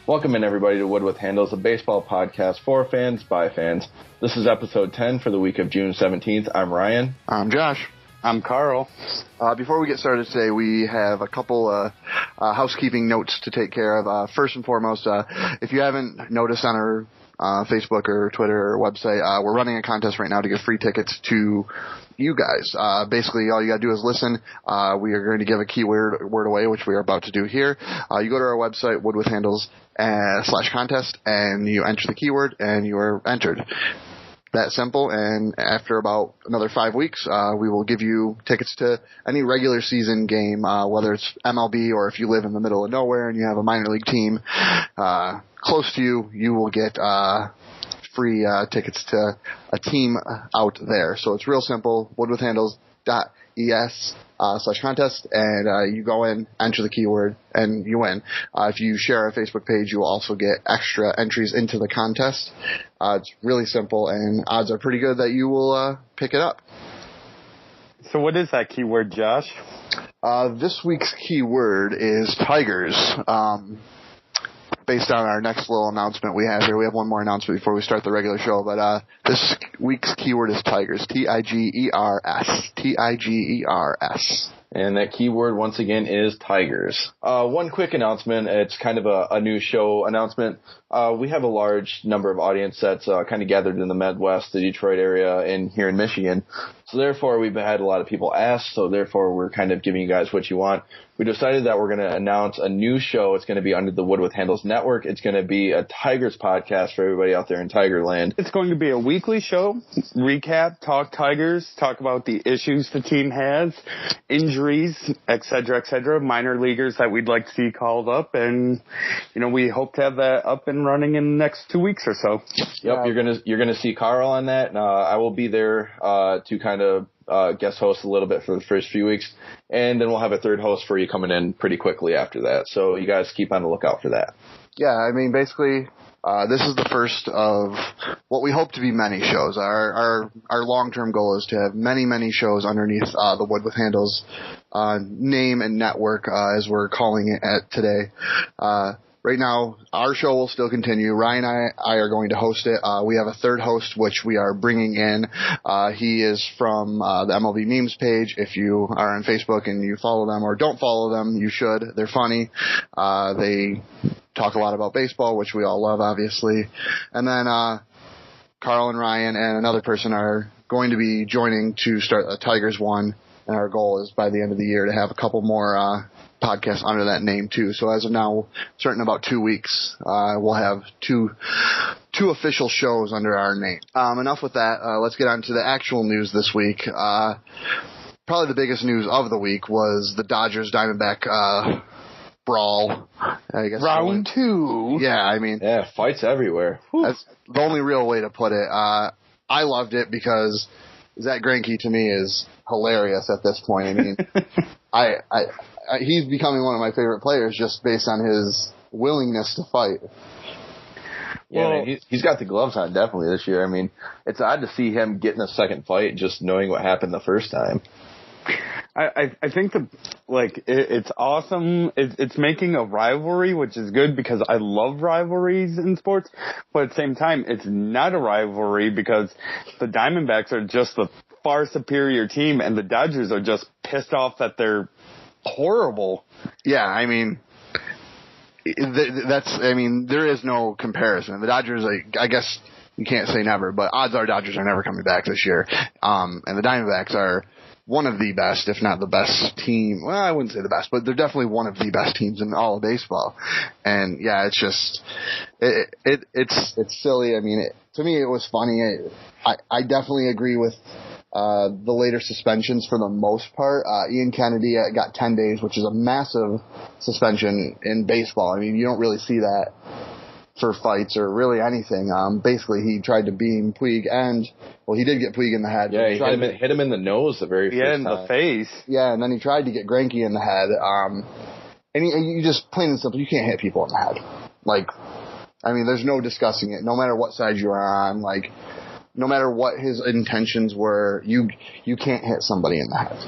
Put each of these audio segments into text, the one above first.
Welcome in, everybody, to Wood with Handles, a baseball podcast for fans by fans. This is episode 10 for the week of June 17th. I'm Ryan. I'm Josh. I'm Carl. Before we get started today, we have a couple housekeeping notes to take care of. First and foremost, if you haven't noticed on our Facebook or Twitter or website, we're running a contest right now to give free tickets to you guys. Basically, all you gotta do is listen. We are going to give a keyword away, which we are about to do here. You go to our website, woodwithhandles/contest, and you enter the keyword, and you are entered. That simple, and after about another 5 weeks, we will give you tickets to any regular season game, whether it's MLB or if you live in the middle of nowhere and you have a minor league team close to you, you will get free tickets to a team out there. So it's real simple, woodwithhandles.es/contest, and you go in, enter the keyword, and you win. If you share our Facebook page, you will also get extra entries into the contest. It's really simple, and odds are pretty good that you will pick it up. So what is that keyword, Josh? This week's keyword is Tigers. Based on our next little announcement we have here. We have one more announcement before we start the regular show, but this week's keyword is Tigers. Tigers. Tigers. And that keyword, once again, is Tigers. One quick announcement. It's kind of a new show announcement. We have a large number of audience that's kind of gathered in the Midwest, the Detroit area, and here in Michigan. So therefore, we've had a lot of people ask, so therefore we're kind of giving you guys what you want. We decided that we're going to announce a new show. It's going to be under the Wood with Handles Network. It's going to be a Tigers podcast for everybody out there in Tigerland. It's going to be a weekly show, recap, talk Tigers, talk about the issues the team has, injuries, et cetera, minor leaguers that we'd like to see called up, and, you know, we hope to have that up and running in the next 2 weeks or so. Yep, you're gonna see Carl on that, and I will be there to kind of guest host a little bit for the first few weeks, and then we'll have a third host for you coming in pretty quickly after that. So you guys keep on the lookout for that. Yeah, I mean, basically, this is the first of what we hope to be many shows. Our long-term goal is to have many shows underneath the Wood with Handles name and network, as we're calling it today. Right now, our show will still continue. Ryan and I are going to host it. We have a third host, which we are bringing in. He is from the MLB Memes page. If you are on Facebook and you follow them or don't follow them, you should. They're funny. They talk a lot about baseball, which we all love, obviously. And then Carl and Ryan and another person are going to be joining to start a Tigers one. And our goal is by the end of the year to have a couple more podcasts under that name too. So as of now, starting in about 2 weeks, we'll have two official shows under our name. Enough with that. Let's get on to the actual news this week. Probably the biggest news of the week was the Dodgers-Diamondback brawl. I guess Round 2. Yeah, I mean, yeah, fights everywhere. That's the only real way to put it. I loved it because Zach Greinke to me is hilarious at this point. I mean, he's becoming one of my favorite players just based on his willingness to fight. Yeah, man, he's got the gloves on definitely this year. I mean, it's odd to see him getting a second fight just knowing what happened the first time. I think it's awesome. It's making a rivalry, which is good because I love rivalries in sports. But at the same time, it's not a rivalry because the Diamondbacks are just the far superior team, and the Dodgers are just pissed off that they're horrible. Yeah, I mean, there is no comparison. The Dodgers, I guess you can't say never, but odds are Dodgers are never coming back this year. And the Diamondbacks are one of the best, if not the best team. Well, I wouldn't say the best, but they're definitely one of the best teams in all of baseball. And yeah, it's just, it's silly. I mean, to me, it was funny. I definitely agree with the later suspensions for the most part. Ian Kennedy got 10 days, which is a massive suspension in baseball. I mean, you don't really see that for fights or really anything. Basically, he tried to beam Puig, and he did get Puig in the head. Yeah, he hit him in the nose the very first time. Yeah, in the face. Yeah, and then he tried to get Greinke in the head. And you just, plain and simple, you can't hit people in the head. Like, I mean, there's no discussing it. No matter what side you're on, like, no matter what his intentions were, you can't hit somebody in the head.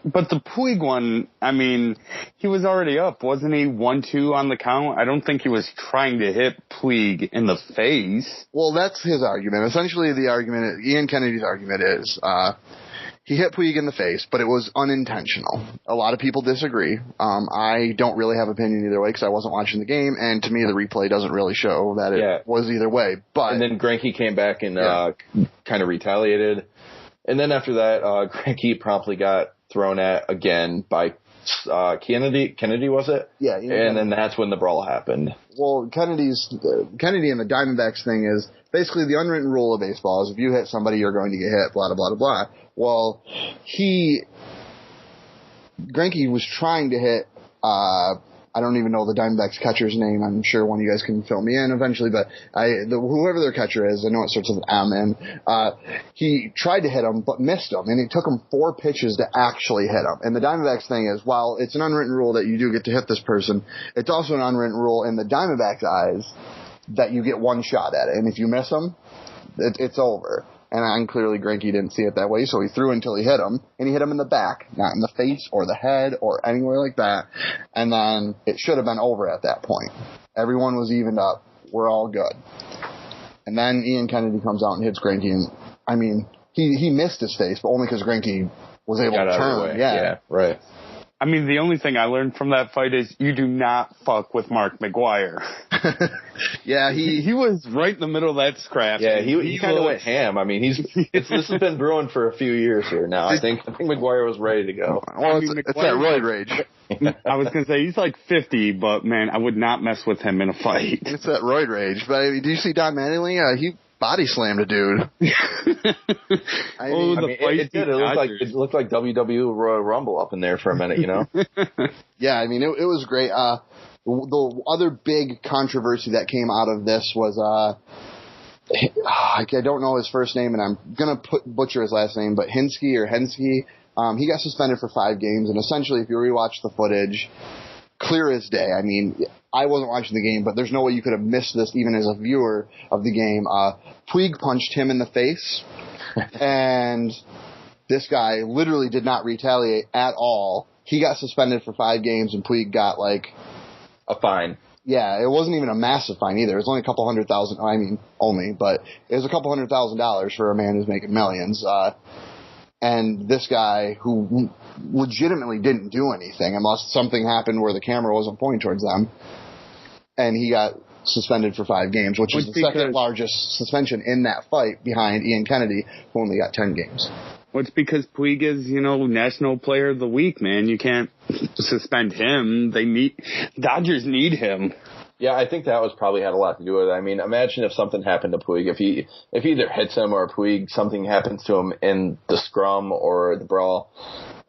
But the Puig one, I mean, he was already up, wasn't he? 1-2 on the count. I don't think he was trying to hit Puig in the face. Well, that's his argument. Essentially, Ian Kennedy's argument is, he hit Puig in the face, but it was unintentional. A lot of people disagree. I don't really have an opinion either way because I wasn't watching the game, and to me the replay doesn't really show that it was either way. But and then Greinke came back and kind of retaliated. And then after that, Greinke promptly got thrown at again by Kennedy. Kennedy, was it? Yeah. And then that's when the brawl happened. Well, Kennedy and the Diamondbacks thing is basically the unwritten rule of baseball is if you hit somebody, you're going to get hit, blah, blah, blah, blah. Well, Greinke was trying to hit, I don't even know the Diamondbacks catcher's name. I'm sure one of you guys can fill me in eventually, but whoever their catcher is, I know it starts with an M, and he tried to hit him, but missed him, and it took him 4 pitches to actually hit him. And the Diamondbacks thing is, while it's an unwritten rule that you do get to hit this person, it's also an unwritten rule in the Diamondbacks' eyes that you get one shot at it, and if you miss him, it's over. And clearly Greinke didn't see it that way, so he threw until he hit him, and he hit him in the back, not in the face or the head or anywhere like that. And then it should have been over at that point. Everyone was evened up. We're all good. And then Ian Kennedy comes out and hits Greinke, and I mean, he missed his face, but only because Greinke was able to turn. Yeah, right. I mean, the only thing I learned from that fight is you do not fuck with Mark McGwire. Yeah, he was right in the middle of that scrap. Yeah, he kind of went ham. I mean, this has been brewing for a few years here now. I think McGwire was ready to go. Well, it's that roid rage. I was going to say, he's like 50, but man, I would not mess with him in a fight. It's that roid rage. But I mean, do you see Don Mattingly? He body slammed a dude. It looked like WWE Royal Rumble up in there for a minute, you know? Yeah, I mean, it was great. The other big controversy that came out of this was, I don't know his first name, and I'm going to butcher his last name, but Hensky. He got suspended for 5 games, and essentially, if you rewatch the footage, clear as day. I mean, I wasn't watching the game, but there's no way you could have missed this even as a viewer of the game. Puig punched him in the face, and this guy literally did not retaliate at all. He got suspended for 5 games, and Puig got like a fine. Yeah, it wasn't even a massive fine either. It was only a couple $100,000. I mean, only, but it was a couple $100,000 for a man who's making millions. And this guy who legitimately didn't do anything unless something happened where the camera wasn't pointing towards them. And he got suspended for 5 games, which is the second largest suspension in that fight behind Ian Kennedy, who only got 10 games. Well, it's because Puig is, National Player of the Week, man. You can't suspend him. Dodgers need him. Yeah, I think that probably had a lot to do with it. I mean, imagine if something happened to Puig. If he either hits him or Puig, something happens to him in the scrum or the brawl.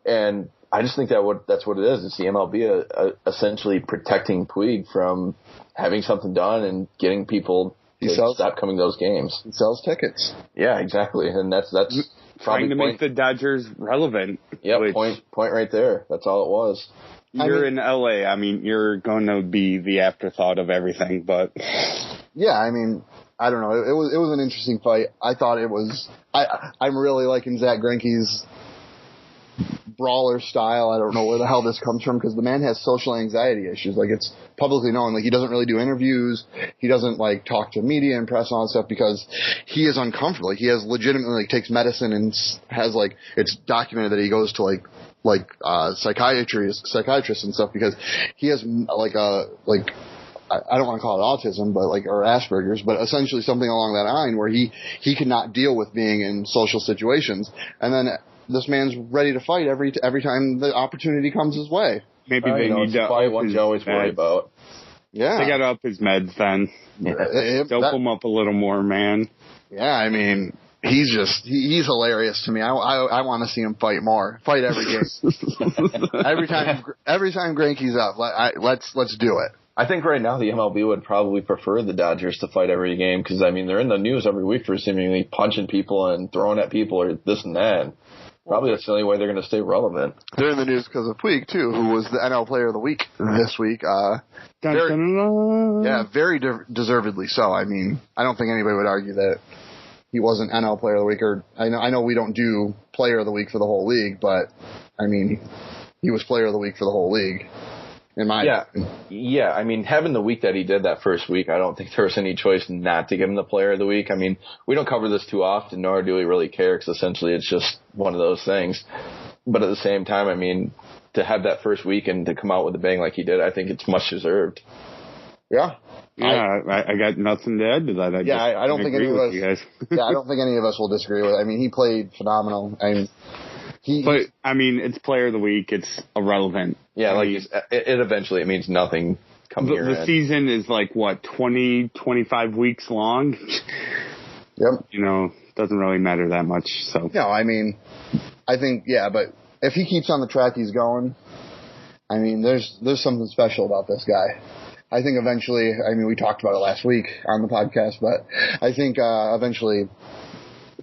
And I just think that's what it is. It's the MLB essentially protecting Puig from having something done and getting people to stop coming to those games. He sells tickets. Yeah, exactly. And that's trying to make the Dodgers relevant. Yeah, point right there. That's all it was. You're in LA. I mean, you're going to be the afterthought of everything, but yeah, I mean, I don't know. It was an interesting fight. I thought it was. I'm really liking Zach Greinke's brawler style. I don't know where the hell this comes from because the man has social anxiety issues. Like, it's publicly known. Like, he doesn't really do interviews. He doesn't like talk to media and press and all that stuff because he is uncomfortable. Like, he has legitimately takes medicine and has it's documented that he goes to psychiatrists and stuff because he has I don't want to call it autism, but or Asperger's, but essentially something along that line where he cannot deal with being in social situations. And then this man's ready to fight every time the opportunity comes his way. Maybe they need to fight what you always worry about. Yeah. They got to up his meds then. Dope him up a little more, man. Yeah, I mean, he's hilarious to me. I want to see him fight more. Fight every game. every time Greinke's up, let's do it. I think right now the MLB would probably prefer the Dodgers to fight every game because, I mean, they're in the news every week for seemingly punching people and throwing at people or this and that. Probably that's the only way they're going to stay relevant. They're in the news because of Puig, too, who was the NL Player of the Week this week. Very deservedly so. I mean, I don't think anybody would argue that he wasn't NL Player of the Week. Or I know we don't do Player of the Week for the whole league, but I mean, he was player of the week for the whole league. In my opinion. Yeah, I mean, having the week that he did that first week, I don't think there was any choice not to give him the player of the week. I mean, we don't cover this too often, nor do we really care, because essentially it's just one of those things. But at the same time, I mean, to have that first week and to come out with a bang like he did, I think it's much deserved. Yeah. I got nothing to add to that. I don't think any of us. I don't think any of us will disagree with it. I mean, he played phenomenal. But I mean, it's player of the week. It's irrelevant. Yeah, it eventually it means nothing. The season is like what 25 weeks long. Yep. Doesn't really matter that much. So no, I mean, I think but if he keeps on the track he's going, I mean, there's something special about this guy. I think eventually, I mean, we talked about it last week on the podcast, but I think eventually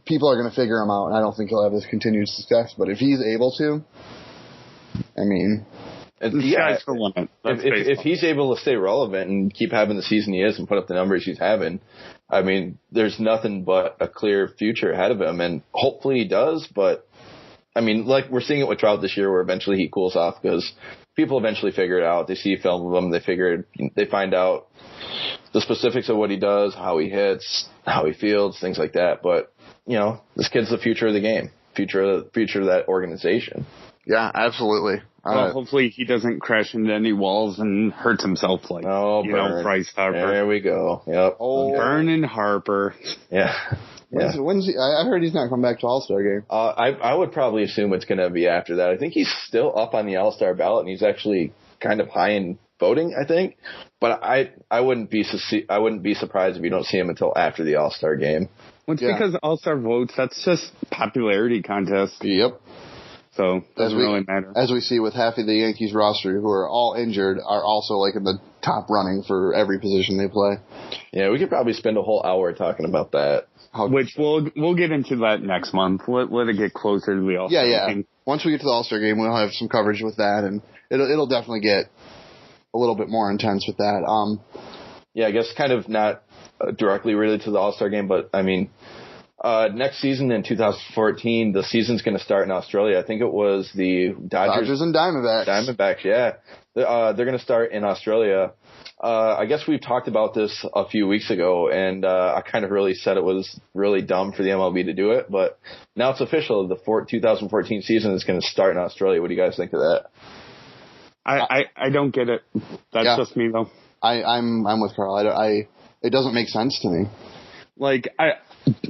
people are going to figure him out, and I don't think he'll have this continued success. But if he's able to, I mean, if he's able to stay relevant and keep having the season he is and put up the numbers he's having, I mean, there's nothing but a clear future ahead of him, and hopefully he does. But I mean, like we're seeing it with Trout this year, where eventually he cools off because people eventually figure it out. They see film of him. They find out the specifics of what he does, how he hits, how he fields, things like that. But, this kid's the future of the game, future of that organization. Yeah, absolutely. Well, hopefully he doesn't crash into any walls and hurts himself like, Bryce Harper. There we go. Yep. Oh, Vernon Harper. Yeah. When's he? I heard he's not coming back to All-Star game. I would probably assume it's going to be after that. I think he's still up on the All-Star ballot, and he's actually kind of high in voting, I think. But I wouldn't be surprised if you don't see him until after the All-Star game. Well, it's because All-Star votes, that's just popularity contest. Yep. So it doesn't really matter. As we see with half of the Yankees roster who are all injured are also like in the top running for every position they play. Yeah, we could probably spend a whole hour talking about that. Which we'll get into that next month. Let it get closer to the All-Star game. Once we get to the All-Star game, we'll have some coverage with that, and it'll definitely get a little bit more intense with that. I guess kind of not directly related to the All-Star game, but I mean, next season in 2014, the season's going to start in Australia. I think it was the Dodgers and Diamondbacks. Diamondbacks, yeah. They're going to start in Australia. I guess we've talked about this a few weeks ago, and I kind of really said it was really dumb for the MLB to do it, but now it's official. The 2014 season is going to start in Australia. What do you guys think of that? I don't get it. That's just me, though. I'm with Carl. It doesn't make sense to me.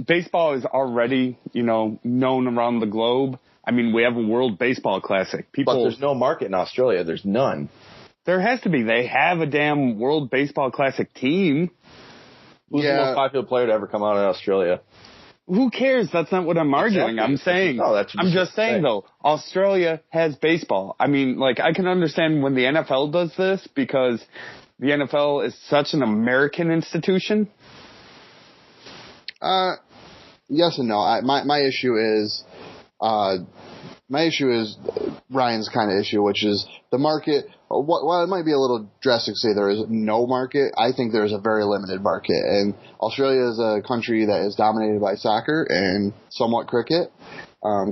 Baseball is already, known around the globe. I mean, we have a World Baseball Classic. But there's no market in Australia. There's none. There has to be. They have a damn World Baseball Classic team. Who's the most popular player to ever come out in Australia? Who cares? That's not what I'm arguing. Exactly. I'm saying. I'm just saying, though, Australia has baseball. I mean, I can understand when the NFL does this because the NFL is such an American institution. Yes and no. My issue is Ryan's kind of issue, which is the market. While it might be a little drastic to say there is no market, I think there is a very limited market. And Australia is a country that is dominated by soccer and somewhat cricket.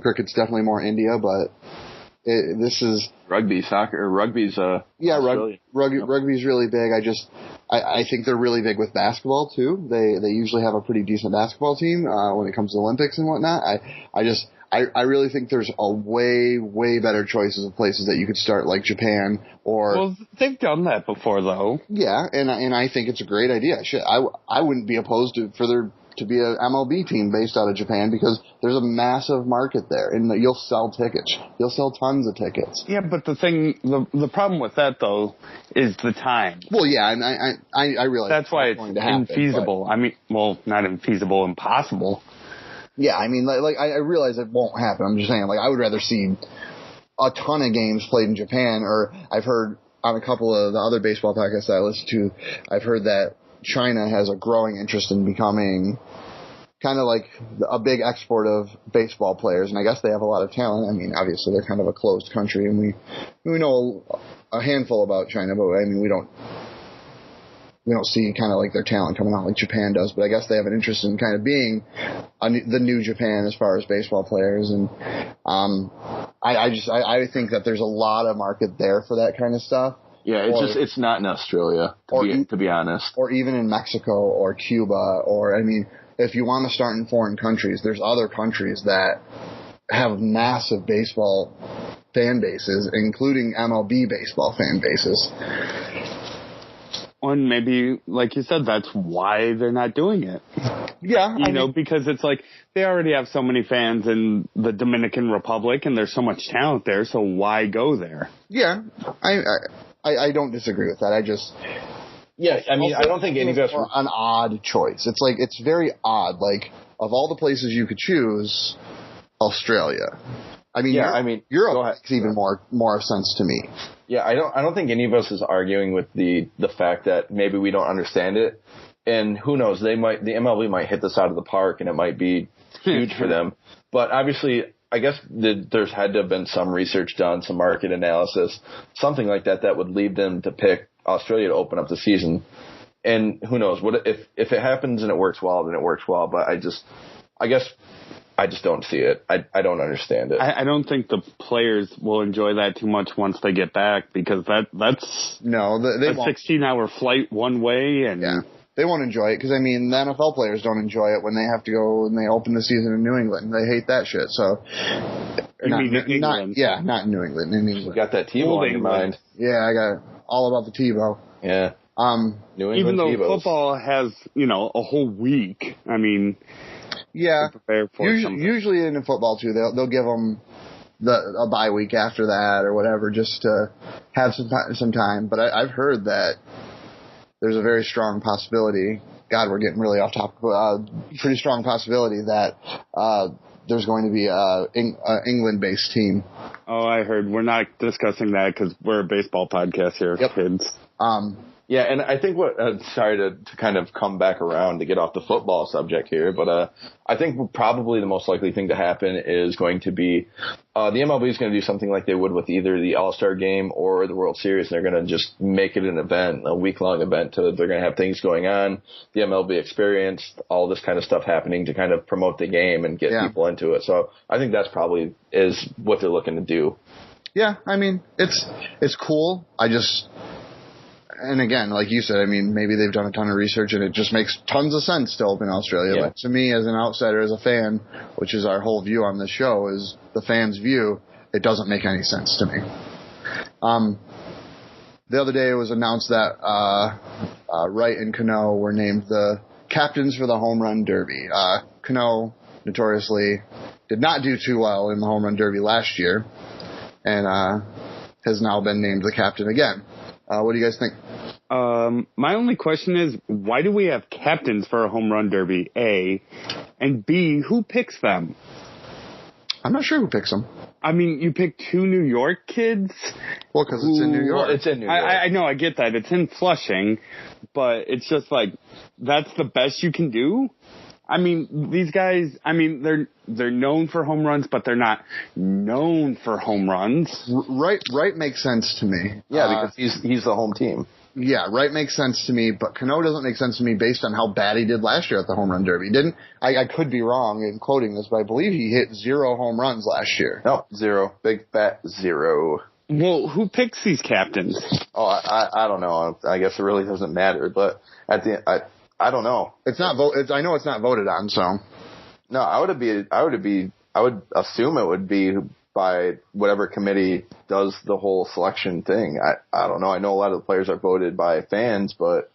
Cricket's definitely more India, but this is rugby, soccer, rugby's rugby's really big. I think they're really big with basketball too. They usually have a pretty decent basketball team when it comes to Olympics and whatnot. I really think there's a way better choices of places that you could start, like Japan or. Well, they've done that before, though. Yeah, and I think it's a great idea. I wouldn't be opposed for there to be an MLB team based out of Japan because there's a massive market there, and you'll sell tickets. You'll sell tons of tickets. Yeah, but the problem with that though is the time. Well, yeah, and I realize that's why it's infeasible. I mean, well, not infeasible, impossible. Yeah, I mean, I realize it won't happen. I'm just saying, I would rather see a ton of games played in Japan, or I've heard on a couple of the other baseball podcasts that I listen to, I've heard that China has a growing interest in becoming kind of like a big export of baseball players, and I guess they have a lot of talent. I mean, obviously they're kind of a closed country, and we know a handful about China, but I mean, we don't we don't see kind of like their talent coming out like Japan does, but I guess they have an interest in kind of being the new Japan as far as baseball players. And I think that there's a lot of market there for that kind of stuff. Yeah, it's not in Australia, to be honest. Or even in Mexico or Cuba, or, I mean, if you want to start in foreign countries, there's other countries that have massive baseball fan bases, including MLB baseball fan bases. And maybe, like you said, that's why they're not doing it. Yeah. You know, because it's like they already have so many fans in the Dominican Republic and there's so much talent there, so why go there? Yeah. I don't disagree with that. Yeah, I mean, I don't think any of us were an odd choice. It's like, it's very odd. Like, of all the places you could choose, Australia. I mean, Europe makes even more sense to me. Yeah, I don't think any of us is arguing with the fact that maybe we don't understand it. And who knows, the MLB might hit this out of the park and it might be huge for them. But obviously, I guess there's had to have been some research done, some market analysis, something like that would lead them to pick Australia to open up the season. And who knows, if it happens and it works well, then it works well. But I guess I just don't see it. I don't understand it. I don't think the players will enjoy that too much once they get back, because that's a 16-hour flight one way, and yeah. They won't enjoy it because, I mean, the NFL players don't enjoy it when they have to go and they open the season in New England. They hate that shit. So, not in England. Not in New England. In England. You got that Tebow on your mind. Yeah, I got all about the Tebow. Yeah. New England even though Tebows. Football has, a whole week. I mean, yeah. To prepare for usually in football too, they'll give them a bye week after that or whatever, just to have some time. But I've heard that there's a very strong possibility. God, we're getting really off topic. Pretty strong possibility that there's going to be an England-based team. Oh, I heard. We're not discussing that because we're a baseball podcast here, kids. Yeah, and I think sorry to kind of come back around to get off the football subject here, but I think probably the most likely thing to happen is going to be the MLB is going to do something like they would with either the All-Star Game or the World Series. They're going to just make it an event, a week-long event. They're going to have things going on, the MLB experience, all this kind of stuff happening to kind of promote the game and get people into it. So I think that's probably is what they're looking to do. Yeah, I mean, it's cool. And again, like you said, I mean, maybe they've done a ton of research and it just makes tons of sense to open Australia. Yeah. But to me, as an outsider, as a fan, which is our whole view on this show, is the fan's view, it doesn't make any sense to me. The other day it was announced that Wright and Cano were named the captains for the Home Run Derby. Cano notoriously did not do too well in the Home Run Derby last year and has now been named the captain again. What do you guys think? My only question is, why do we have captains for a home run derby, A? And B, who picks them? I'm not sure who picks them. I mean, you pick two New York kids? Well, because it's in New York. Well, it's in New York. I know, I get that. It's in Flushing, but it's just like, that's the best you can do? I mean, these guys, they're known for home runs, but they're not known for home runs. Wright makes sense to me. Yeah, because he's the home team. Yeah, Wright makes sense to me, but Cano doesn't make sense to me based on how bad he did last year at the Home Run Derby. I could be wrong in quoting this, but I believe he hit 0 home runs last year. No, 0. Big fat 0. Well, who picks these captains? Oh, I don't know. I guess it really doesn't matter, but at the I don't know. It's not I know it's not voted on, so. No, I would assume it would be by whatever committee does the whole selection thing. I don't know. I know a lot of the players are voted by fans, but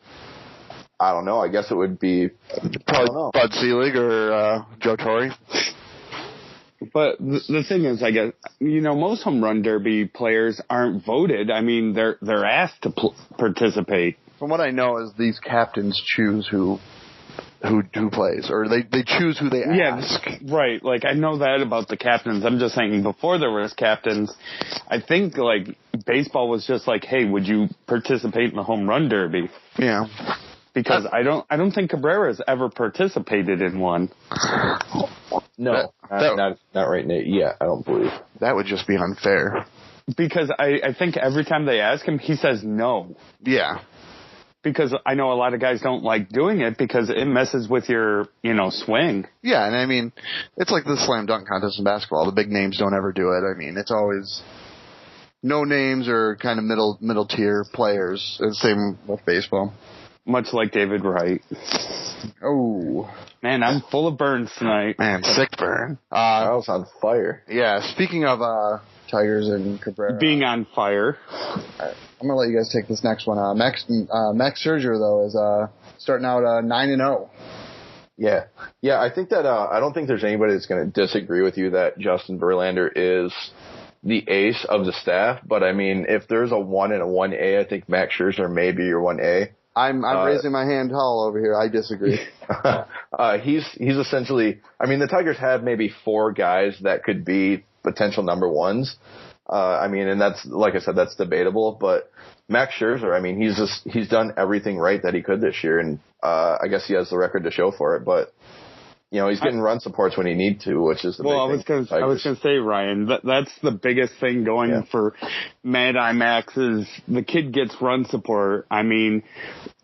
I don't know. I guess it would be probably Bud Selig or Joe Torre. But the thing is, I guess, most home run derby players aren't voted. I mean, they're asked to participate. From what I know is these captains choose who plays, or they choose who they ask. Yeah, right. Like, I know that about the captains. I'm just saying, before there was captains, I think, like, baseball was just like, hey, would you participate in the home run derby? Yeah. Because I don't think Cabrera's ever participated in one. No, not right now. Yeah, I don't believe. That would just be unfair. Because I think every time they ask him, he says no. Yeah. because I know a lot of guys don't like doing it because it messes with your, swing. Yeah, and I mean, it's like the slam dunk contest in basketball. The big names don't ever do it. I mean, it's always no names or kind of middle tier players. It's the same with baseball. Much like David Wright. Oh. Man, I'm full of burns tonight. Man, sick burn. I was on fire. Yeah, speaking of Tigers and Cabrera. Being on fire. I'm going to let you guys take this next one. Max Scherzer, though, is starting out 9-0. Yeah. Yeah, I think that I don't think there's anybody that's going to disagree with you that Justin Verlander is the ace of the staff. But, I mean, if there's a 1 and a 1A, I think Max Scherzer may be your 1A. I'm raising my hand tall over here. I disagree. He's essentially, I mean, the Tigers have maybe 4 guys that could be potential number ones. I mean, and that's, like I said, that's debatable, but Max Scherzer, I mean, he's done everything right that he could this year, and I guess he has the record to show for it, but he's getting run supports when he needs to, which is the big thing. I was going to say, Ryan, that's the biggest thing going for Mad Eye Max is the kid gets run support. I mean,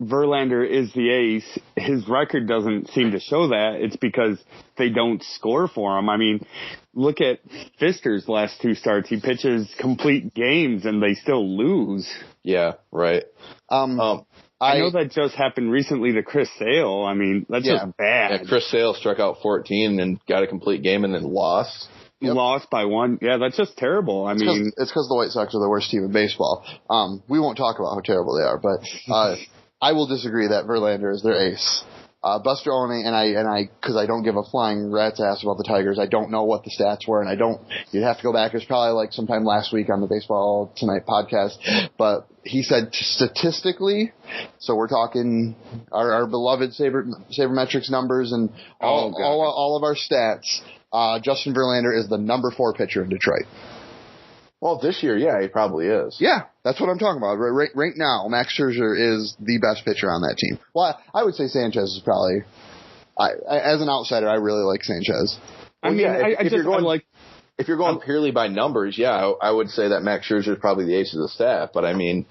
Verlander is the ace. His record doesn't seem to show that. It's because they don't score for him. I mean, look at Fister's last 2 starts. He pitches complete games and they still lose. Yeah, right. I know that just happened recently to Chris Sale. I mean, that's just bad. Yeah, Chris Sale struck out 14 and got a complete game and then lost. Yep. Lost by 1. Yeah, that's just terrible. I mean, it's because the White Sox are the worst team in baseball. We won't talk about how terrible they are, but I will disagree that Verlander is their ace. Buster Olney, and I, because I don't give a flying rat's ass about the Tigers. I don't know what the stats were, and you'd have to go back. It was probably like sometime last week on the Baseball Tonight podcast, but he said statistically, so we're talking our beloved sabermetrics numbers and all of our stats. Justin Verlander is the number 4 pitcher in Detroit. Well, this year, yeah, he probably is. Yeah, that's what I'm talking about. Right now, Max Scherzer is the best pitcher on that team. Well, I would say Sanchez is probably, as an outsider, I really like Sanchez. I mean, if you're going purely by numbers, yeah, I would say that Max Scherzer is probably the ace of the staff. But I mean,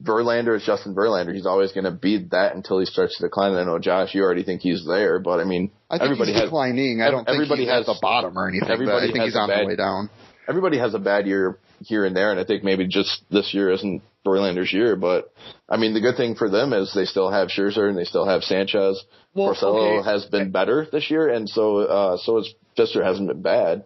Verlander is Justin Verlander. He's always going to be that until he starts to decline. I know, Josh, you already think he's there, but I mean, I think he's declining. I don't think he's at the bottom or anything. But I think he's on the way down. Everybody has a bad year here and there, and I think maybe just this year isn't Verlander's year. But, I mean, the good thing for them is they still have Scherzer and they still have Sanchez. Porcello has been better this year, and so his Fister hasn't been bad.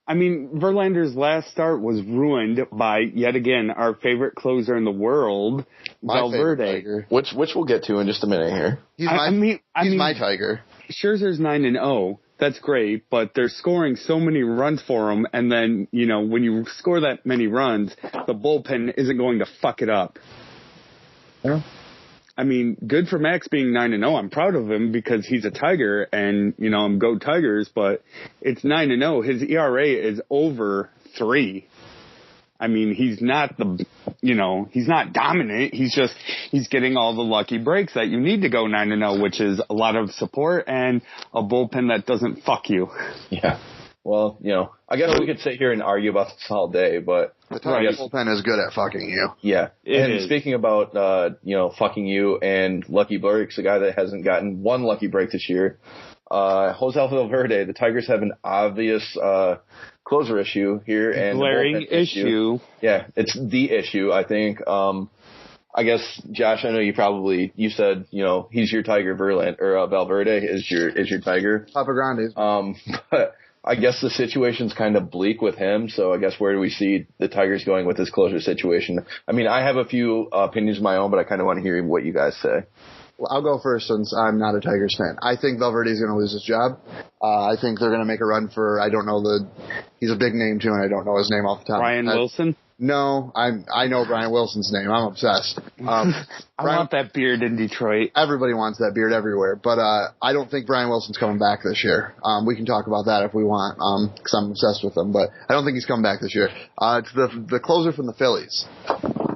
I mean, Verlander's last start was ruined by, yet again, our favorite closer in the world, Valverde. Which we'll get to in just a minute here. He's my Tiger. Scherzer's 9-0. That's great, but they're scoring so many runs for him, and then, when you score that many runs, the bullpen isn't going to fuck it up. Yeah. I mean, good for Max being 9-0. I'm proud of him because he's a Tiger, and, I'm go Tigers, but it's 9-0. His ERA is over 3. I mean, he's not he's not dominant. He's getting all the lucky breaks that you need to go 9-0, which is a lot of support and a bullpen that doesn't fuck you. Yeah. Well, I guess we could sit here and argue about this all day, but the Tigers bullpen is good at fucking you. Yeah. Speaking about, fucking you and lucky breaks, a guy that hasn't gotten one lucky break this year, Jose Valverde, the Tigers have an obvious, closer issue here and glaring issue. Yeah, it's the issue, I think. I guess, Josh, I know you said, he's your Tiger. Valverde is your Tiger. Papa Grande's. But I guess the situation's kind of bleak with him, so I guess where do we see the Tigers going with this closer situation? I mean, I have a few opinions of my own, but I kind of want to hear what you guys say. Well, I'll go first since I'm not a Tigers fan. I think Valverde's going to lose his job. I think they're going to make a run for, he's a big name too, and I don't know his name off the top. Brian Wilson? No, I know Brian Wilson's name. I'm obsessed. I want that beard in Detroit. Everybody wants that beard everywhere, but I don't think Brian Wilson's coming back this year. We can talk about that if we want, because I'm obsessed with him, but I don't think he's coming back this year. It's the closer from the Phillies.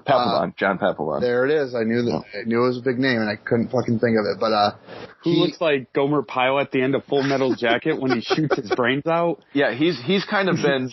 Papelbon, John Papelbon. There it is. I knew that. I knew it was a big name, and I couldn't fucking think of it. But who looks like Gomer Pyle at the end of Full Metal Jacket when he shoots his brains out? Yeah, he's kind of been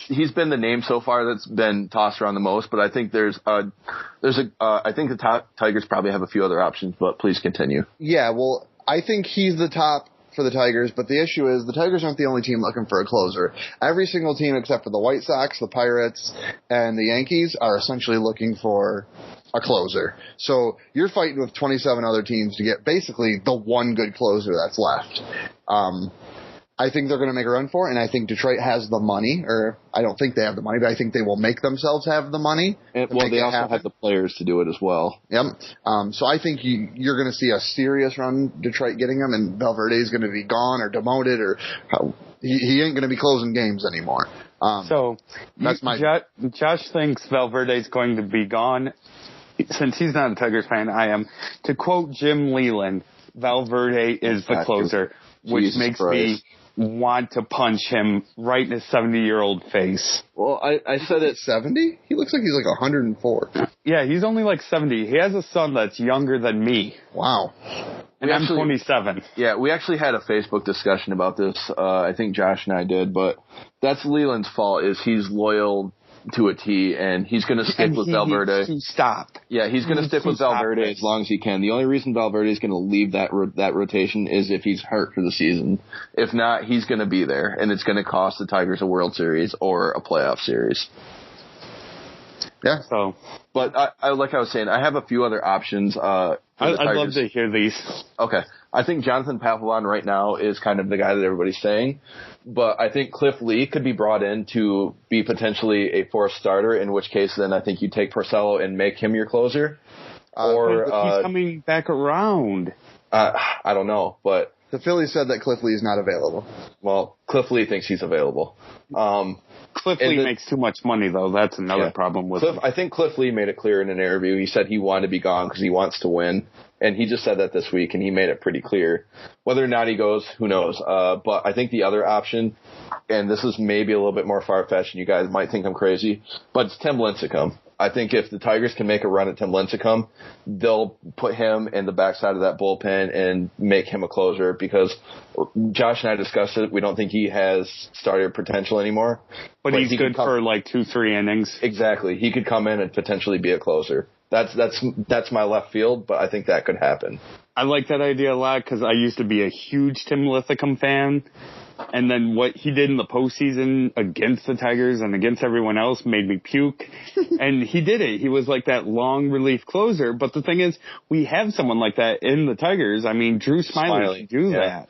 the name so far that's been tossed around the most. But I think I think the Tigers probably have a few other options. But please continue. Yeah, well, I think he's the top for the Tigers, but the issue is the Tigers aren't the only team looking for a closer. Every single team except for the White Sox, the Pirates, and the Yankees are essentially looking for a closer. So you're fighting with 27 other teams to get basically the one good closer that's left. I think they're going to make a run for it, and I think Detroit has the money, or I don't think they have the money, but I think they will make themselves have the money. Well, they also have the players to do it as well. Yep. So I think you're going to see a serious run, Detroit getting them, and Valverde is going to be gone or demoted, or he ain't going to be closing games anymore. So that's Josh thinks Valverde is going to be gone. Since he's not a Tigers fan, I am. To quote Jim Leland, Valverde is the closer, which makes me want to punch him right in his 70-year-old face. Well, I said it. 70? He looks like he's like 104. Yeah, he's only like 70. He has a son that's younger than me. Wow. And I'm 27. Yeah, we actually had a Facebook discussion about this. I think Josh and I did, but that's Leland's fault. Is he's loyal to a T, and he's going to stick with Valverde. He stopped. Yeah, he's going to stick with Valverde as long as he can. The only reason Valverde is going to leave that rotation is if he's hurt for the season. If not, he's going to be there, and it's going to cost the Tigers a World Series or a playoff series. Yeah. So, but I like I was saying, I have a few other options. I'd love to hear these. Okay. I think Jonathan Papelbon right now is kind of the guy that everybody's saying, but I think Cliff Lee could be brought in to be potentially a fourth starter, in which case then I think you take Porcello and make him your closer. Or he's coming back around. I don't know, but the Phillies said that Cliff Lee is not available. Well, Cliff Lee thinks he's available. Cliff Lee makes too much money, though. That's another problem with him. I think Cliff Lee made it clear in an interview. He said he wanted to be gone because he wants to win. And he just said that this week, and he made it pretty clear. Whether or not he goes, who knows? But I think the other option, and this is maybe a little bit more far-fetched, and you guys might think I'm crazy, but it's Tim Lincecum. I think if the Tigers can make a run at Tim Lincecum, they'll put him in the backside of that bullpen and make him a closer, because Josh and I discussed it. We don't think he has starter potential anymore. But he's good for like 2-3 innings. Exactly. He could come in and potentially be a closer. That's my left field, but I think that could happen. I like that idea a lot because I used to be a huge Tim Lincecum fan. And then what he did in the postseason against the Tigers and against everyone else made me puke. And he did it. He was like that long relief closer. But the thing is, we have someone like that in the Tigers. I mean, Drew Smyly can do that.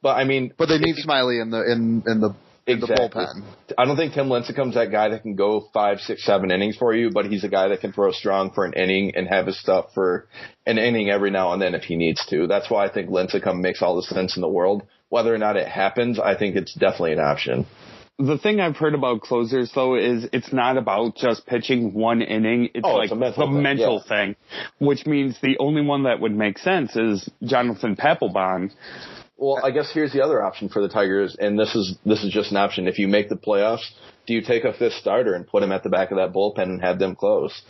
But they need Smyly in the bullpen. I don't think Tim Lincecum's that guy that can go 5, 6, 7 innings for you, but he's a guy that can throw strong for an inning and have his stuff for an inning every now and then if he needs to. That's why I think Lincecum makes all the sense in the world. Whether or not it happens, I think it's definitely an option. The thing I've heard about closers, though, is it's not about just pitching one inning. It's like the mental thing, which means the only one that would make sense is Jonathan Papelbon. Well, I guess here's the other option for the Tigers, and this is just an option. If you make the playoffs, do you take a fifth starter and put him at the back of that bullpen and have them close?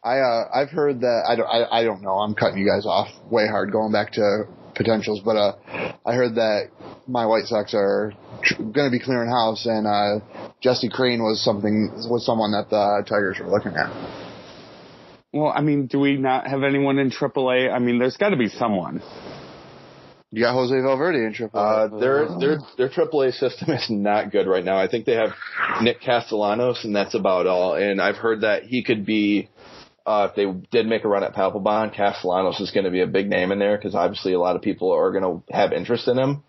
I've heard that. I don't know. I'm cutting you guys off way hard going back to potentials, but I heard that my White Sox are going to be clearing house, and Jesse Crane was someone that the Tigers were looking at. Well, I mean, do we not have anyone in AAA? I mean, there's got to be someone. You got Jose Valverde in AAA. Their AAA system is not good right now. I think they have Nick Castellanos, and that's about all. And I've heard that he could be, if they did make a run at Papelbon, Castellanos is going to be a big name in there because obviously a lot of people are going to have interest in him.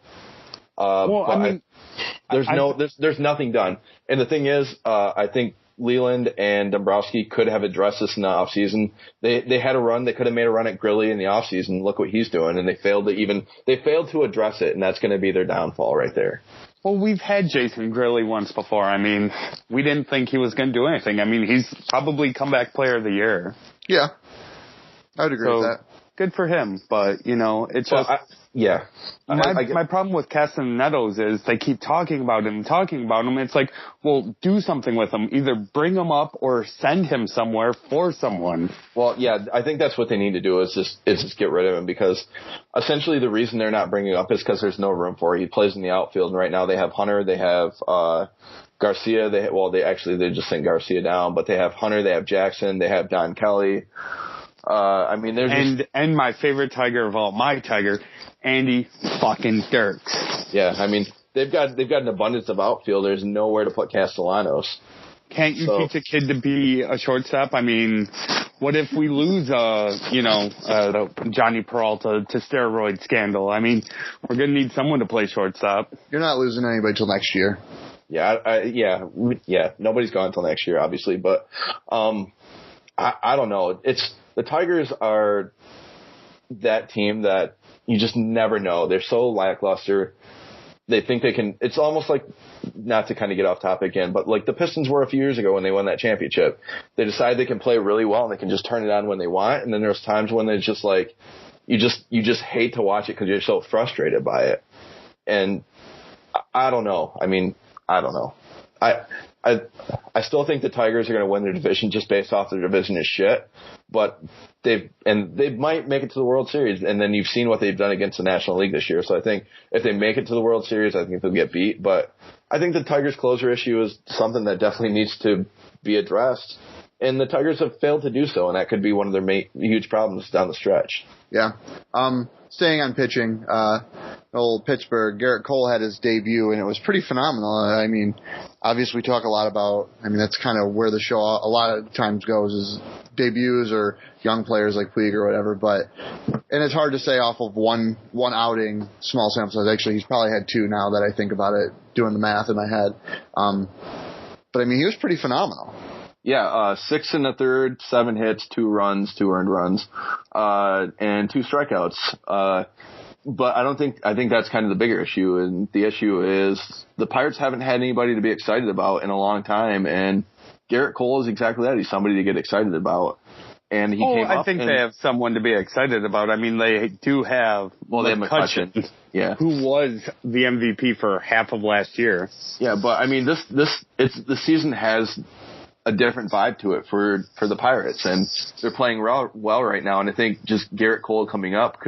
There's nothing done. And the thing is, I think Leland and Dombrowski could have addressed this in the offseason. They had a run. They could have made a run at Grilly in the offseason. Look what he's doing. And they failed to address it. And that's going to be their downfall right there. Well, we've had Jason Grilly once before. I mean, we didn't think he was going to do anything. I mean, he's probably comeback player of the year. Yeah. I would agree with that. good for him. But, it's just... Yeah. My problem with Castellanos is they keep talking about him. It's like, well, do something with him. Either bring him up or send him somewhere for someone. Well, yeah, I think that's what they need to do is just get rid of him, because essentially the reason they're not bringing him up is because there's no room for it. He plays in the outfield, and right now they have Hunter, they have Garcia. They just sent Garcia down, but they have Hunter, they have Jackson, they have Don Kelly. And my favorite Tiger of all, my Tiger, Andy fucking Dirks. Yeah, I mean, they've got an abundance of outfielders, nowhere to put Castellanos. Can't you teach a kid to be a shortstop? I mean, what if we lose, Johnny Peralta to steroid scandal? I mean, we're going to need someone to play shortstop. You're not losing anybody till next year. Yeah, nobody's gone until next year, obviously, but I don't know. The Tigers are that team that you just never know. They're so lackluster. They think they can. It's almost like, not to kind of get off topic again, but like the Pistons were a few years ago when they won that championship. They decide they can play really well and they can just turn it on when they want. And then there's times when it's just like you just hate to watch it because you're so frustrated by it. And I don't know. I mean, I don't know. I still think the Tigers are going to win their division just based off their division is shit, but they might make it to the World Series, and then you've seen what they've done against the National League this year. So I think if they make it to the World Series, I think they'll get beat. But I think the Tigers closer issue is something that definitely needs to be addressed, and the Tigers have failed to do so, and that could be one of their huge problems down the stretch. Yeah. Staying on pitching, old Pittsburgh, Gerrit Cole had his debut, and it was pretty phenomenal. I mean, obviously we talk a lot about, that's kind of where the show a lot of times goes, is debuts or young players like Puig or whatever, and it's hard to say off of one outing, small sample size. Actually, he's probably had two now that I think about it, doing the math in my head. But he was pretty phenomenal. Yeah, 6 in the third, 7 hits, 2 runs, 2 earned runs, and 2 strikeouts. But I think that's kind of the bigger issue, and the issue is the Pirates haven't had anybody to be excited about in a long time, and Gerrit Cole is exactly that. He's somebody to get excited about. And he came up. I think they have someone to be excited about. I mean, they do have. Well, they have McCutchen. Yeah. Who was the MVP for half of last year. Yeah, but I mean, the season has a different vibe to it for the Pirates, and they're playing well right now. And I think just Gerrit Cole coming up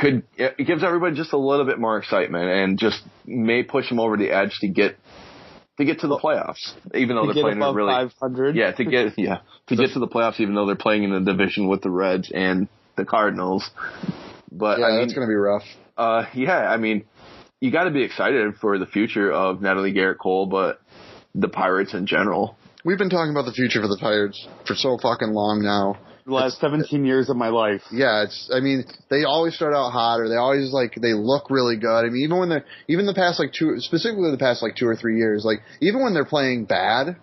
it gives everybody just a little bit more excitement, and just may push them over the edge to get to the playoffs, even though they're playing really 500. Yeah, to get to the playoffs, even though they're playing in the division with the Reds and the Cardinals. But yeah, that's going to be rough. I mean, you got to be excited for the future of not only Gerrit Cole but the Pirates in general. We've been talking about the future for the Pirates for so fucking long now. The last 17 years of my life. Yeah, they always start out hot, or they always they look really good. I mean, even the past specifically the past 2 or 3 years, even when they're playing bad,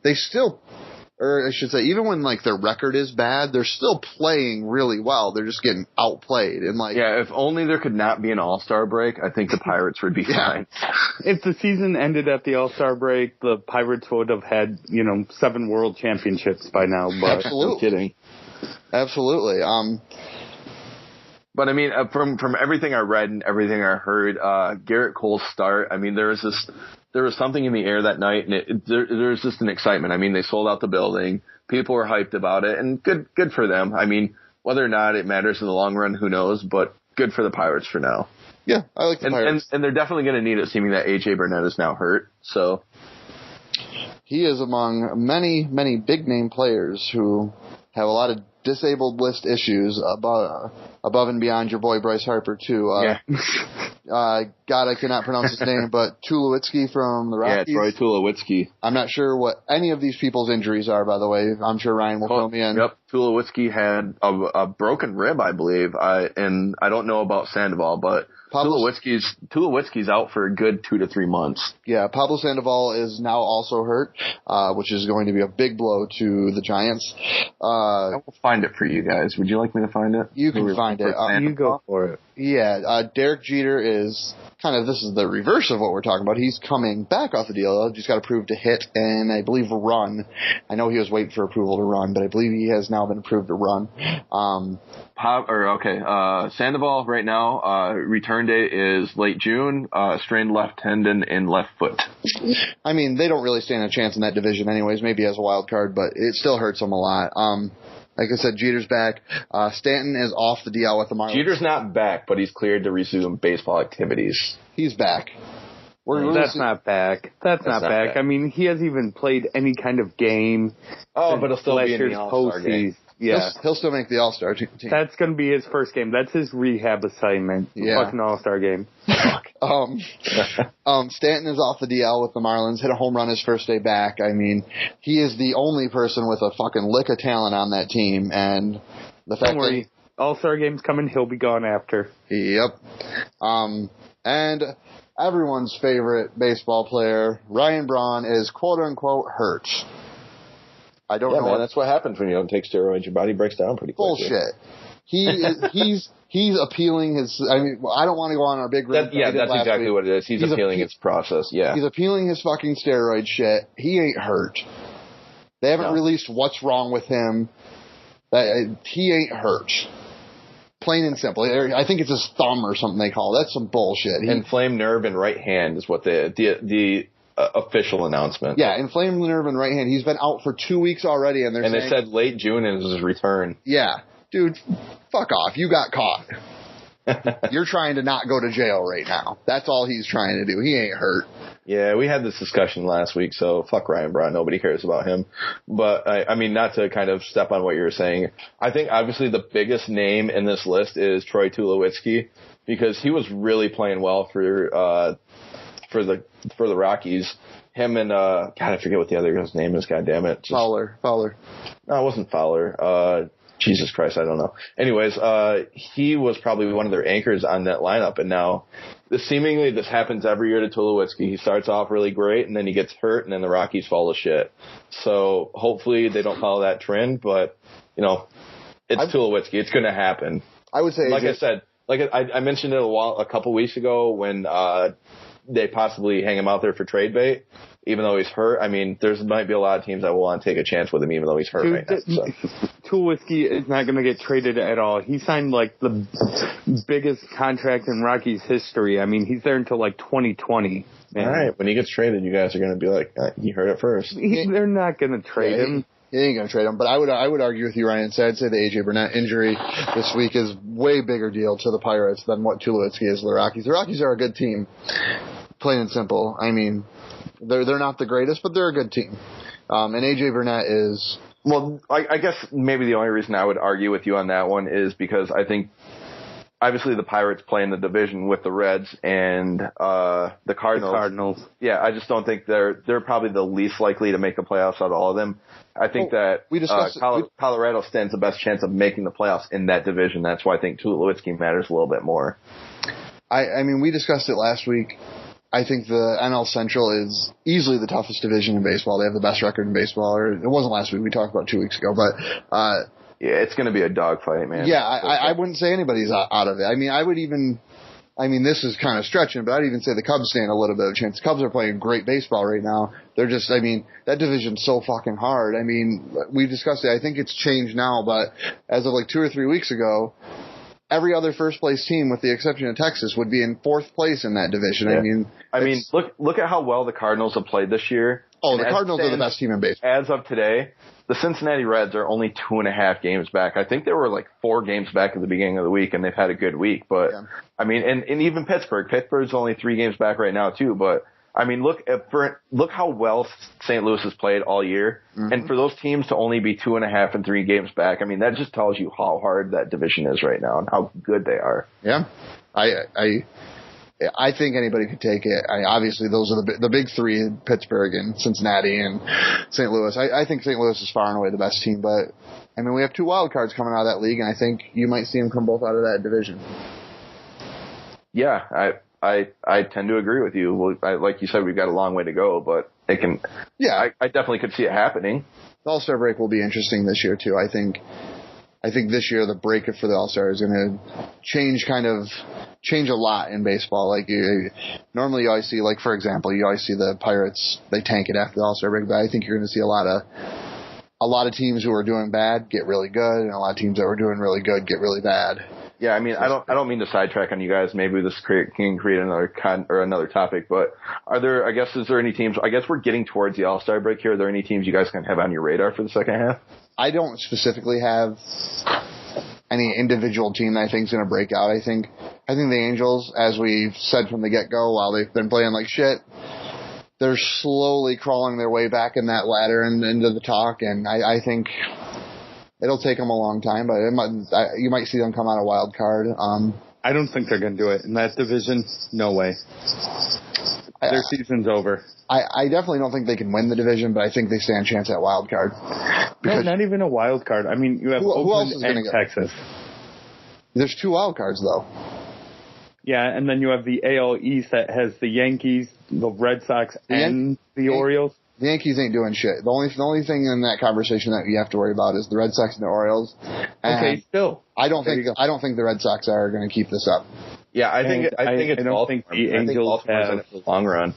they still, or I should say, even when their record is bad, they're still playing really well. They're just getting outplayed, and if only there could not be an All-Star break, I think the Pirates would be fine. If the season ended at the All-Star break, the Pirates would have had 7 World Championships by now. But absolutely, no kidding. Absolutely. But I mean, from everything I read and everything I heard, Gerrit Cole's start, I mean, there was something in the air that night, and there was just an excitement. I mean, they sold out the building. People were hyped about it, and good for them. I mean, whether or not it matters in the long run, who knows, but good for the Pirates for now. Yeah, I like the Pirates. And they're definitely going to need it, seeming that A.J. Burnett is now hurt, so. He is among many, many big-name players who have a lot of disabled list issues above and beyond your boy Bryce Harper, too. God, I cannot pronounce his name, but Tulowitzki from the Rockies. Yeah, Troy Tulowitzki. I'm not sure what any of these people's injuries are, by the way. I'm sure Ryan will fill me in. Yep, Tulowitzki had a broken rib, I believe, and I don't know about Sandoval, but Tulowitzki's out for a good 2 to 3 months. Yeah, Pablo Sandoval is now also hurt, which is going to be a big blow to the Giants. I will find it for you guys. Would you like me to find it? You can find it. You go for it. Yeah, Derek Jeter is this is the reverse of what we're talking about. He's coming back off the deal. Just got approved to hit and I believe run. I know he was waiting for approval to run, but I believe he has now been approved to run. Sandoval right now, return date is late June, strained left tendon in left foot. I mean, they don't really stand a chance in that division anyways, maybe as a wild card, but it still hurts them a lot. Like I said, Jeter's back. Stanton is off the DL with the Marlins. Jeter's not back, but he's cleared to resume baseball activities. He's back. That's not back. That's not back. I mean, he hasn't even played any kind of game. Oh, but he'll still be in the All-Star game. Yeah. He'll still make the All-Star team. That's going to be his first game. That's his rehab assignment. Yeah. Fucking All-Star game. Stanton is off the DL with the Marlins. Hit a home run his first day back. I mean, he is the only person with a fucking lick of talent on that team. And the fact that All-Star game's coming, he'll be gone after. Yep. And everyone's favorite baseball player, Ryan Braun, is quote-unquote hurt. I don't know. Man, that's what happens when you don't take steroids. Your body breaks down pretty quickly. Bullshit. He's appealing his. I mean, I don't want to go on our big rant. That's exactly what it is. He's appealing his process. Yeah. He's appealing his fucking steroid shit. He ain't hurt. They haven't released what's wrong with him. He ain't hurt. Plain and simple. I think it's his thumb or something they call it. That's some bullshit. Inflamed nerve in right hand is what the official announcement. Yeah, inflamed nerve in right hand. He's been out for 2 weeks already, and they said late June is his return. Yeah, dude, fuck off. You got caught. You're trying to not go to jail right now. That's all he's trying to do. He ain't hurt. Yeah, we had this discussion last week, so fuck Ryan Braun. Nobody cares about him. But, I mean, not to kind of step on what you were saying, I think obviously the biggest name in this list is Troy Tulowitzki, because he was really playing well for the Rockies. Him and God, I forget what the other guy's name is. God damn it. Fowler. No, it wasn't Fowler. Jesus Christ, I don't know. Anyways, he was probably one of their anchors on that lineup, and now seemingly this happens every year to Tulowitzki. He starts off really great, and then he gets hurt, and then the Rockies fall to shit. So hopefully they don't follow that trend, but it's Tulowitzki. It's going to happen. I would say, like I said, I mentioned it a couple weeks ago when they possibly hang him out there for trade bait, even though he's hurt. I mean, might be a lot of teams that will want to take a chance with him, even though he's hurt right now. So. Tulowitzki is not going to get traded at all. He signed like the biggest contract in Rockies history. I mean, he's there until like 2020. Man. All right, when he gets traded, you guys are going to be like, you heard it first. They're not going to trade him. He ain't going to trade him. But I would argue with you, Ryan. I'd say the A.J. Burnett injury this week is way bigger deal to the Pirates than what Tulowitzki is to the Rockies. The Rockies are a good team, plain and simple. I mean, they're not the greatest, but they're a good team. And A.J. Burnett is... Well, I guess maybe the only reason I would argue with you on that one is because I think obviously the Pirates play in the division with the Reds and the Cardinals. Yeah, I just don't think they're probably the least likely to make the playoffs out of all of them. I think Colorado stands the best chance of making the playoffs in that division. That's why I think Tulowitzki matters a little bit more. I mean, we discussed it last week. I think the NL Central is easily the toughest division in baseball. They have the best record in baseball. Or it wasn't last week. We talked about 2 weeks ago. But yeah, it's going to be a dogfight, man. Yeah, I wouldn't say anybody's out of it. I mean, this is kind of stretching, but I'd even say the Cubs stand a little bit of a chance. The Cubs are playing great baseball right now. They're just, I mean, that division's so fucking hard. I mean, we discussed it. I think it's changed now, but as of like 2 or 3 weeks ago, every other first place team, with the exception of Texas, would be in fourth place in that division. Yeah. I mean, look at how well the Cardinals have played this year. Oh, the Cardinals are the best team in baseball. As of today, the Cincinnati Reds are only 2.5 games back. I think they were like 4 games back at the beginning of the week, and they've had a good week. But I mean, and even Pittsburgh's only 3 games back right now too. But I mean, look how well St. Louis has played all year, and for those teams to only be 2.5 and 3 games back, I mean, that just tells you how hard that division is right now and how good they are. Yeah, I think anybody could take it. Obviously, those are the big 3: Pittsburgh and Cincinnati and St. Louis. I think St. Louis is far and away the best team, but I mean, we have 2 wild cards coming out of that league, and I think you might see them come both out of that division. Yeah, I tend to agree with you. Well, like you said, we've got a long way to go, but it can. Yeah, I definitely could see it happening. The All-Star break will be interesting this year too. I think this year the break for the All-Star is going to change a lot in baseball. Like normally you always see, like for example, you always see the Pirates, they tank it after the All-Star break, but I think you're going to see a lot a lot of teams who are doing bad get really good, and a lot of teams that were doing really good get really bad. Yeah, I mean, I don't mean to sidetrack on you guys. Maybe this can create another topic. But is there any teams? I guess we're getting towards the All-Star break here. Are there any teams you guys can have on your radar for the second half? I don't specifically have any individual team that I think is going to break out. I think the Angels, as we've said from the get-go, while they've been playing like shit, they're slowly crawling their way back in that ladder and into the talk. And I think it'll take them a long time, but you might see them come out a wild card. I don't think they're going to do it in that division. No way. Their season's over. I definitely don't think they can win the division, but I think they stand a chance at wild card. No, not even a wild card. I mean, you have Oakland and Texas. There's 2 wild cards, though. Yeah, and then you have the AL East that has the Yankees, the Red Sox, and the Orioles. The Yankees ain't doing shit. The only thing in that conversation that you have to worry about is the Red Sox and the Orioles. And okay, still. I don't think the Red Sox are going to keep this up. Yeah, I think the Angels have in it for the long run.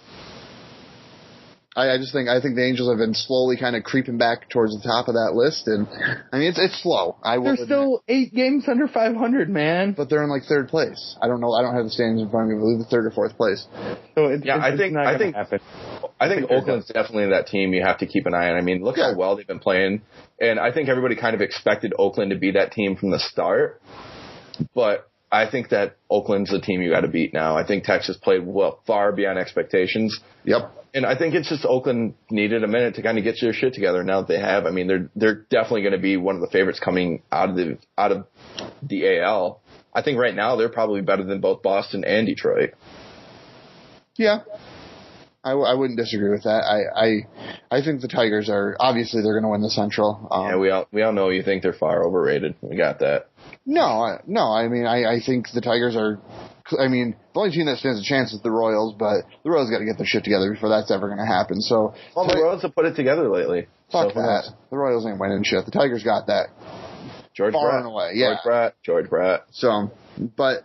I think the Angels have been slowly kind of creeping back towards the top of that list, and I mean it's slow. They're still 8 games under 500, man. But they're in like 3rd place. I don't know. I don't have the standings in front of me. I believe the 3rd or 4th place. So I think Oakland's definitely that team you have to keep an eye on. I mean, look how well they've been playing, and I think everybody kind of expected Oakland to be that team from the start, but I think that Oakland's the team you got to beat now. I think Texas played far beyond expectations. Yep. And I think it's just Oakland needed a minute to kind of get their shit together. Now that they have, I mean, they're definitely going to be one of the favorites coming out of the AL. I think right now they're probably better than both Boston and Detroit. Yeah. I wouldn't disagree with that. I think the Tigers are obviously they're going to win the Central. Yeah, we all know you think they're far overrated. We got that. No. I mean, I think the Tigers are. I mean, the only team that stands a chance is the Royals, but the Royals got to get their shit together before that's ever going to happen. So, the Royals have put it together lately. Fuck that. The Royals ain't winning shit. The Tigers got that. George Far and away. Yeah. George Brett. So, but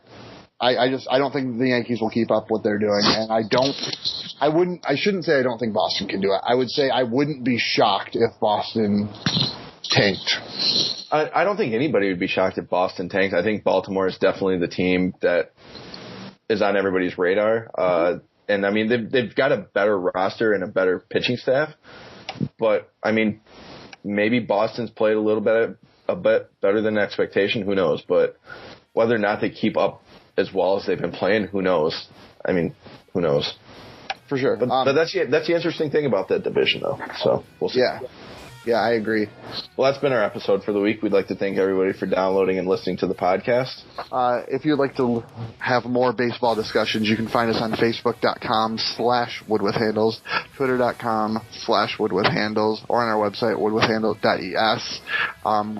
I don't think the Yankees will keep up what they're doing, and I shouldn't say I don't think Boston can do it. I would say I wouldn't be shocked if Boston tanked. I don't think anybody would be shocked if Boston tanked. I think Baltimore is definitely the team that is on everybody's radar. And I mean, they've got a better roster and a better pitching staff, but I mean, maybe Boston's played a bit better than expectation. Who knows? But whether or not they keep up as well as they've been playing, who knows? I mean, who knows? For sure. But that's the interesting thing about that division, though. So we'll see. Yeah, I agree. Well, that's been our episode for the week. We'd like to thank everybody for downloading and listening to the podcast. If you'd like to have more baseball discussions, you can find us on Facebook.com/woodwithhandles, Twitter.com/woodwithhandles, or on our website, woodwithhandles.es.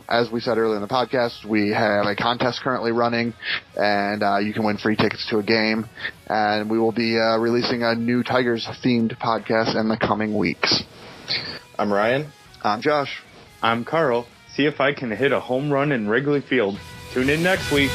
As we said earlier in the podcast, we have a contest currently running, and you can win free tickets to a game. And we will be releasing a new Tigers-themed podcast in the coming weeks. I'm Ryan. I'm Josh. I'm Carl. See if I can hit a home run in Wrigley Field. Tune in next week.